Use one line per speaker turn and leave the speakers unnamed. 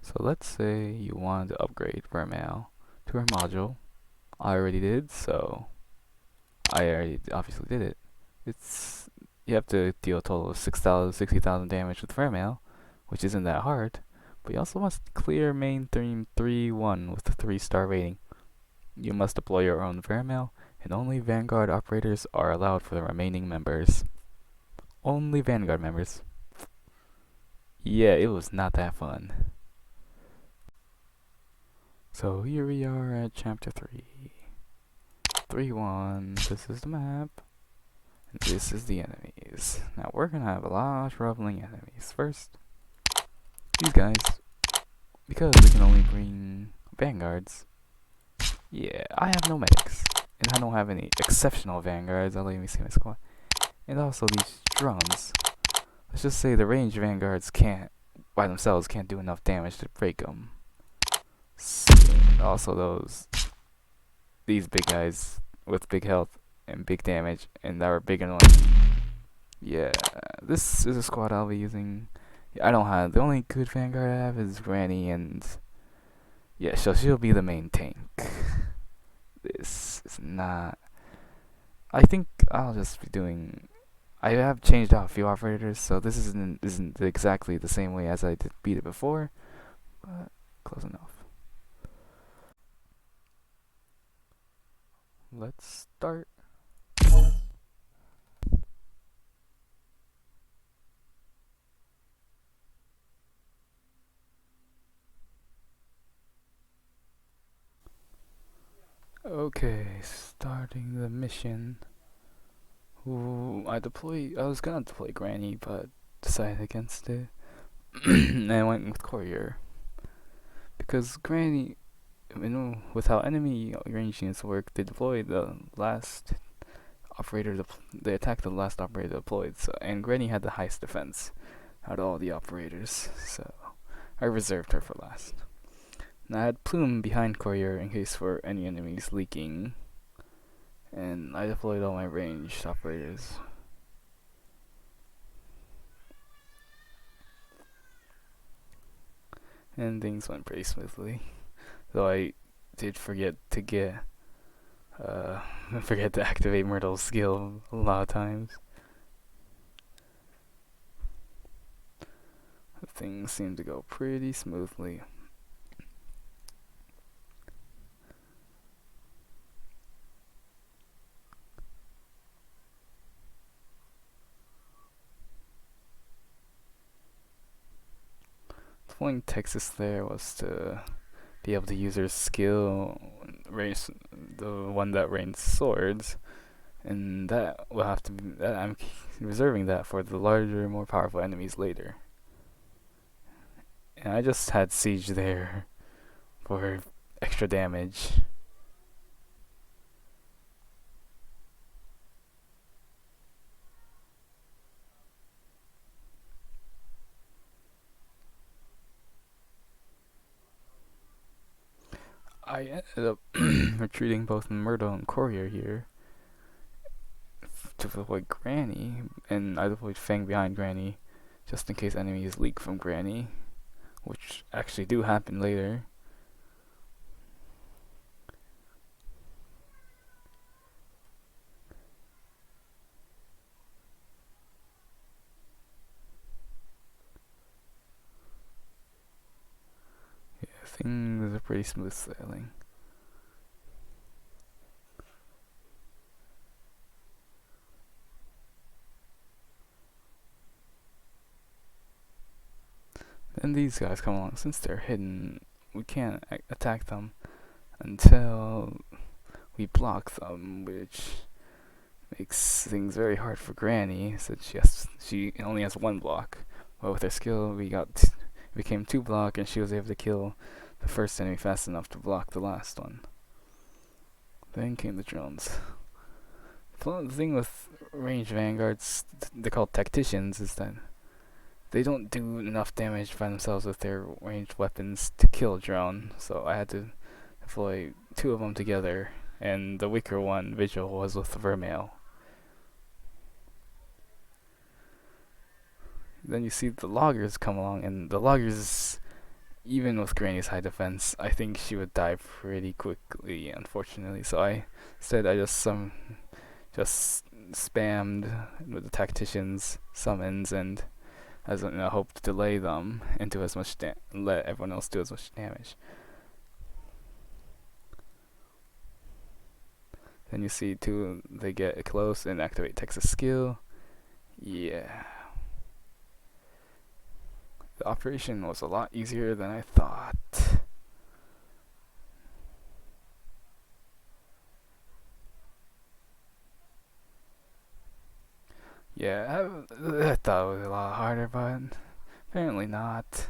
So let's say you wanted to upgrade Vermeil to her module. I already did, so I already obviously did it. It's You have to deal a total of 60,000 damage with Vermeil, which isn't that hard. But you also must clear main theme 3-1 with a 3-star rating. You must deploy your own Vermeil, and only Vanguard operators are allowed for the remaining members. Only Vanguard members. Yeah, it was not that fun. So here we are at chapter 3. 3-1. This is the map. And this is the enemies. Now we're gonna have a lot of troubling enemies. First, these guys. Because we can only bring Vanguards. Yeah, I have no medics. And I don't have any exceptional Vanguards. I'll let me see my squad. And also these drones. Let's just say the ranged Vanguards can't, by themselves, can't do enough damage to break them. So, also these big guys with big health and big damage, and that were big and annoying. Yeah, this is a squad I'll be using. I don't have, the only good Vanguard I have is Granny, and yeah, she'll be the main tank. This is not, I think I'll just be doing, I have changed out a few operators, so this isn't exactly the same way as I did beat it before, but close enough. Let's start. Okay, starting the mission. Ooh, I was gonna deploy Granny, but decided against it. And I went with Courier. Because Granny, with how enemy range units work, they deploy the last operator, they attacked the last operator deployed, so, and Granny had the highest defense out of all the operators, so I reserved her for last. And I had Plume behind Courier in case for any enemies leaking, and I deployed all my ranged operators. And things went pretty smoothly, though I did forget to activate Myrtle's skill a lot of times. Things seemed to go pretty smoothly. Deploying Texas there was to be able to use her skill, the one that rains swords, and that will have to be, that I'm reserving that for the larger, more powerful enemies later. And I just had Siege there for extra damage. I ended up retreating both Myrtle and Courier here to avoid Granny, and I deployed Fang behind Granny just in case enemies leak from Granny, which actually do happen later. Yeah, things are pretty smooth sailing. Then these guys come along. Since they're hidden, we can't attack them until we block them, which makes things very hard for Granny since she only has one block. But with her skill, became 2 block, and she was able to kill the first enemy fast enough to block the last one. Then came the drones. The thing with ranged vanguards, they're called tacticians, is that they don't do enough damage by themselves with their ranged weapons to kill a drone, so I had to deploy 2 of them together, and the weaker one, Vigil, was with Vermeil. Then you see the loggers come along, and the loggers, even with Granny's high defense, I think she would die pretty quickly, unfortunately. So I just spammed with the tacticians summons and as in a hope to delay them and do as much let everyone else do as much damage. Then you see two, they get close and activate Texas skill. Yeah. The operation was a lot easier than I thought. Yeah, I thought it was a lot harder, but apparently not.